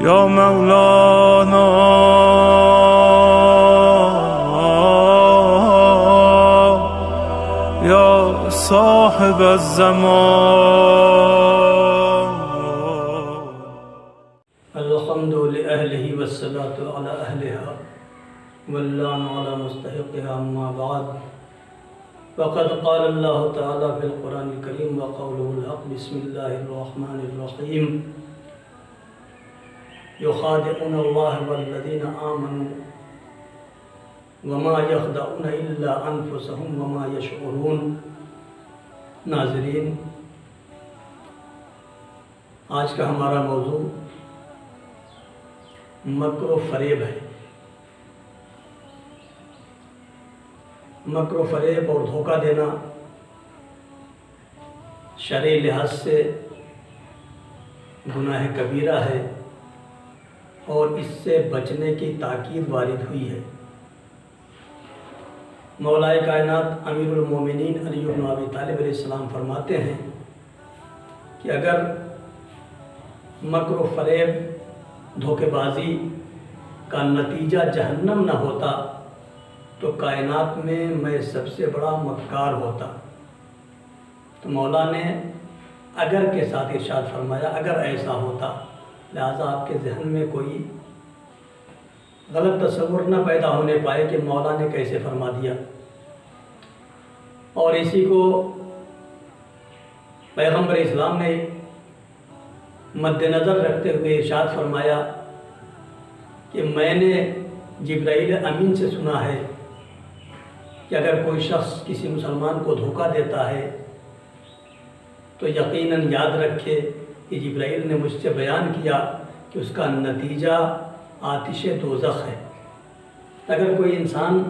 یا مولانا یا صاحب الزمان. الحمد لأهله والصلاة على أهلها واللعن على مستحقها. أما بعد فقد قال الله تعالى في القرآن الكريم وقوله الحق. بسم الله الرحمن الرحيم. يخادعون الله والذين آمنوا وما يخدعون إلا أنفسهم وما يشعرون. ناظرین، آج کا ہمارا موضوع مکر و فریب ہے. مکر و فریب اور دھوکہ دینا شرعی لحاظ سے گناہ کبیرہ ہے اور اس سے بچنے کی تاکید وارد ہوئی ہے. مولائے کائنات امیر المومنین علی بن ابی طالب علیہ السلام فرماتے ہیں کہ اگر مکر و فریب دھوکے بازی کا نتیجہ جہنم نہ ہوتا تو کائنات میں سب سے بڑا مکار ہوتا. تو مولا نے اگر کے ساتھ ارشاد فرمایا اگر ایسا ہوتا، لہذا آپ کے ذہن میں کوئی غلط تصور نہ پیدا ہونے پائے کہ مولا نے کیسے فرما دیا. اور اسی کو پیغمبر اسلام نے مد نظر رکھتے ہوئے ارشاد فرمایا کہ میں نے جبرائیل امین سے سنا ہے کہ اگر کوئی شخص کسی مسلمان کو دھوکہ دیتا ہے تو یقیناً یاد رکھے کہ جبرائیل نے مجھ سے بیان کیا کہ اس کا نتیجہ آتش دوزخ ہے. اگر کوئی انسان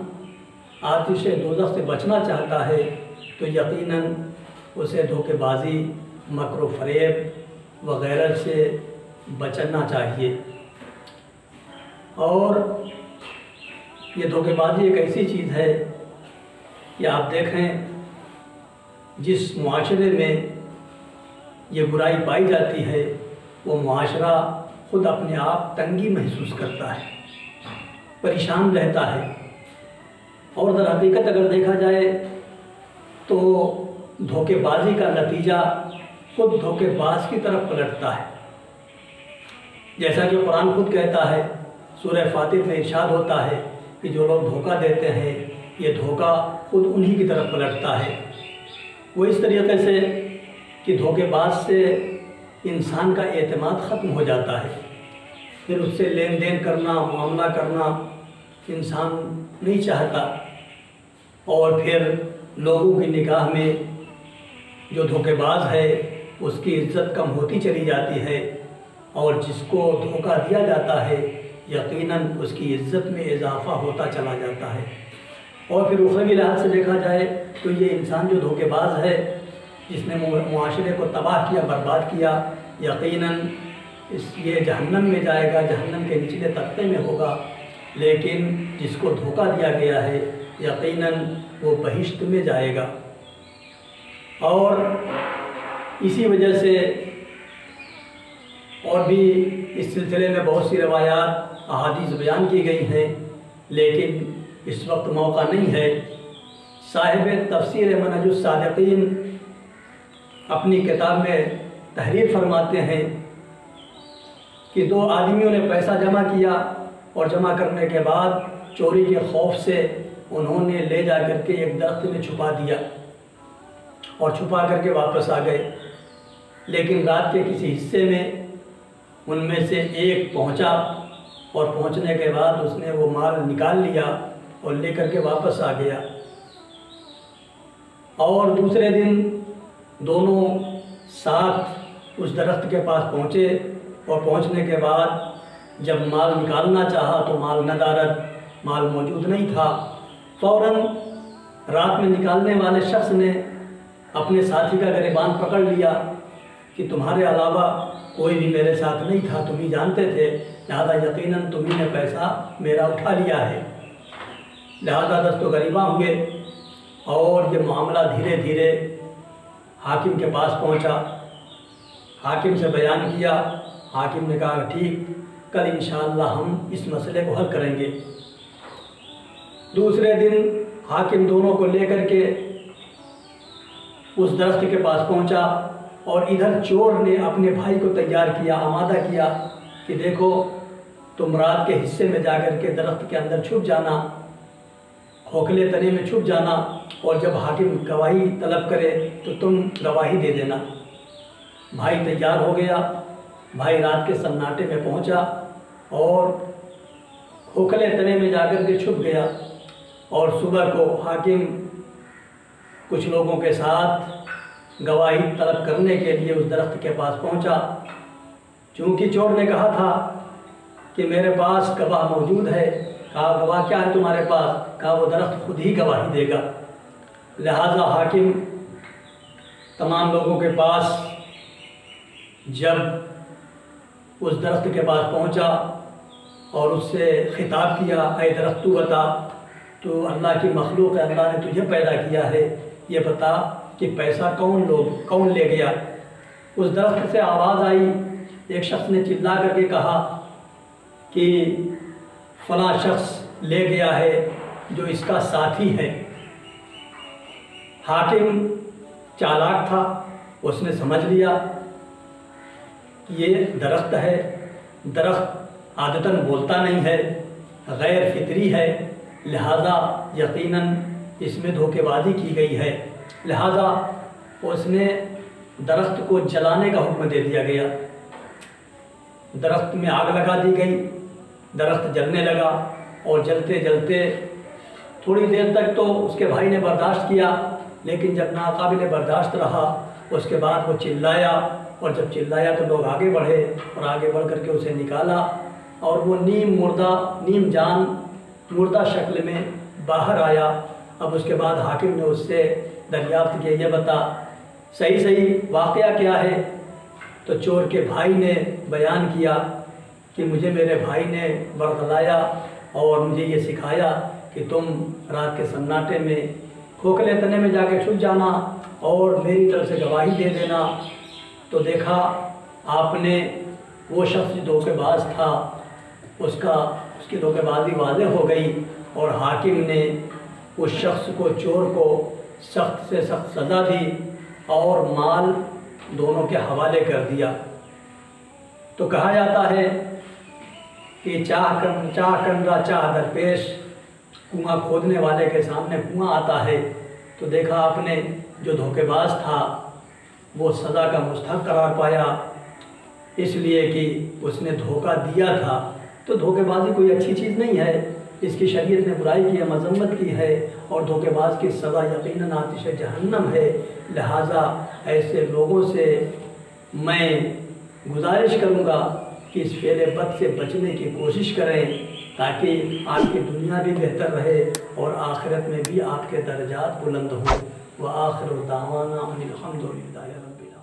آتش دوزخ سے بچنا چاہتا ہے تو یقیناً اسے دھوکے بازی، مکر و فریب وغیرہ سے بچنا چاہیے. اور یہ دھوکے بازی ایک ایسی چیز ہے کہ آپ دیکھیں جس معاشرے میں یہ برائی پائی جاتی ہے وہ معاشرہ خود اپنے آپ تنگی محسوس کرتا ہے، پریشان رہتا ہے. اور در حقیقت اگر دیکھا جائے تو دھوکے بازی کا نتیجہ خود دھوکے باز کی طرف پلٹتا ہے. جیسا کہ قرآن خود کہتا ہے، سورہ فاتر میں ارشاد ہوتا ہے کہ جو لوگ دھوکہ دیتے ہیں یہ دھوکہ خود انہی کی طرف پلٹتا ہے. وہ اس طریقے سے کہ دھوکے باز سے انسان کا اعتماد ختم ہو جاتا ہے، پھر اس سے لین دین کرنا، معاملہ کرنا انسان نہیں چاہتا، اور پھر لوگوں کی نگاہ میں جو دھوکے باز ہے اس کی عزت کم ہوتی چلی جاتی ہے، اور جس کو دھوکہ دیا جاتا ہے یقیناً اس کی عزت میں اضافہ ہوتا چلا جاتا ہے. اور پھر اخروی لحاظ سے دیکھا جائے تو یہ انسان جو دھوکے باز ہے، جس نے معاشرے کو تباہ کیا، برباد کیا، یقیناً یہ جہنم میں جائے گا، جہنم کے نچلے طبقے میں ہوگا. لیکن جس کو دھوکہ دیا گیا ہے یقیناً وہ بہشت میں جائے گا. اور اسی وجہ سے اور بھی اس سلسلے میں بہت سی روایات، احادیث بیان کی گئی ہیں، لیکن اس وقت موقع نہیں ہے. صاحب تفسیر منہج الصادقین اپنی کتاب میں تحریر فرماتے ہیں کہ دو آدمیوں نے پیسہ جمع کیا اور جمع کرنے کے بعد چوری کے خوف سے انہوں نے لے جا کر کے ایک درخت میں چھپا دیا اور چھپا کر کے واپس آ گئے. لیکن رات کے کسی حصے میں ان میں سے ایک پہنچا اور پہنچنے کے بعد اس نے وہ مال نکال لیا اور لے کر کے واپس آ گیا. اور دوسرے دن دونوں ساتھ اس درخت کے پاس پہنچے اور پہنچنے کے بعد جب مال نکالنا چاہا تو مال ندارت، مال موجود نہیں تھا. فوراً رات میں نکالنے والے شخص نے اپنے ساتھی کا گریبان پکڑ لیا کہ تمہارے علاوہ کوئی بھی میرے ساتھ نہیں تھا، تم ہی جانتے تھے، لہذا یقیناً تمہیں نے پیسہ میرا اٹھا لیا ہے. لہذا دست و گریباں ہوئے اور یہ معاملہ دھیرے دھیرے حاکم کے پاس پہنچا. حاکم سے بیان کیا، حاکم نے کہا ٹھیک کل انشاءاللہ ہم اس مسئلے کو حل کریں گے۔ دوسرے دن حاکم دونوں کو لے کر کے اس درخت کے پاس پہنچا، اور ادھر چور نے اپنے بھائی کو تیار کیا، آمادہ کیا کہ دیکھو تم رات کے حصے میں جا کر کے درخت کے اندر چھپ جانا، کھوکھلے تنے میں چھپ جانا، اور جب حاکم گواہی طلب کرے تو تم گواہی دے دینا۔ بھائی تیار ہو گیا، بھائی رات کے سناٹے میں پہنچا اور کھوکھلے تنے میں جا کر کے چھپ گیا، اور صبح کو حاکم کچھ لوگوں کے ساتھ گواہی طلب کرنے کے لیے اس درخت کے پاس پہنچا۔ چونکہ چور نے کہا تھا کہ میرے پاس گواہ موجود ہے، کہا گواہ کیا ہے تمہارے پاس؟ کہا وہ درخت خود ہی گواہی دے گا۔ لہذا حاکم تمام لوگوں کے پاس جب اس درخت کے پاس پہنچا اور اس سے خطاب کیا، اے درخت تو بتا، تو اللہ کی مخلوق ہے، اللہ نے تجھے پیدا کیا ہے، یہ بتا کہ پیسہ کون لے گیا؟ اس درخت سے آواز آئی، ایک شخص نے چلا کر کے کہا کہ فلاں شخص لے گیا ہے جو اس کا ساتھی ہے۔ حاکم چالاک تھا، اس نے سمجھ لیا کہ یہ درخت ہے، درخت عادتاً بولتا نہیں ہے، غیر فطری ہے، لہذا یقیناً اس میں دھوکے بازی کی گئی ہے، لہذا اس نے درخت کو جلانے کا حکم دے دیا گیا۔ درخت میں آگ لگا دی گئی، درخت جلنے لگا، اور جلتے جلتے تھوڑی دیر تک تو اس کے بھائی نے برداشت کیا، لیکن جب ناقابل برداشت رہا اس کے بعد وہ چلایا، اور جب چلایا تو لوگ آگے بڑھے، اور آگے بڑھ کر کے اسے نکالا، اور وہ نیم مردہ نیم جان مردہ شکل میں باہر آیا۔ اب اس کے بعد حاکم نے اس سے دریافت کیا، یہ بتا صحیح واقعہ کیا ہے؟ تو چور کے بھائی نے بیان کیا کہ مجھے میرے بھائی نے برگلایا اور مجھے یہ سکھایا کہ تم رات کے سناٹے میں کھوکھلے تنے میں جا کے چھپ جانا اور میری طرف سے گواہی دے دینا۔ تو دیکھا آپ نے وہ شخص جو دھوکے باز تھا، اس کی دھوکے بازی واضح ہو گئی، اور حاکم نے اس شخص کو، چور کو سخت سے سخت سزا دی اور مال دونوں کے حوالے کر دیا۔ تو کہا جاتا ہے کہ چاہ کنرا چاہ درپیش، کنواں کھودنے والے کے سامنے کنواں آتا ہے۔ تو دیکھا آپ نے جو دھوکے باز تھا وہ سزا کا مستحق قرار پایا، اس لیے کہ اس نے دھوکہ دیا تھا۔ تو دھوکے بازی کوئی اچھی چیز نہیں ہے، اس کی شریعت نے برائی کی ہے، مذمت کی ہے، اور دھوکے باز کی سزا یقیناً آتش جہنم ہے۔ لہٰذا ایسے لوگوں سے میں گزارش کروں گا کہ اس فعل بد سے بچنے کی کوشش کریں، تاکہ آپ کی دنیا بھی بہتر رہے اور آخرت میں بھی آپ کے درجات بلند ہوں۔ وآخر دعوانا ان الحمد للہ رب العالمین۔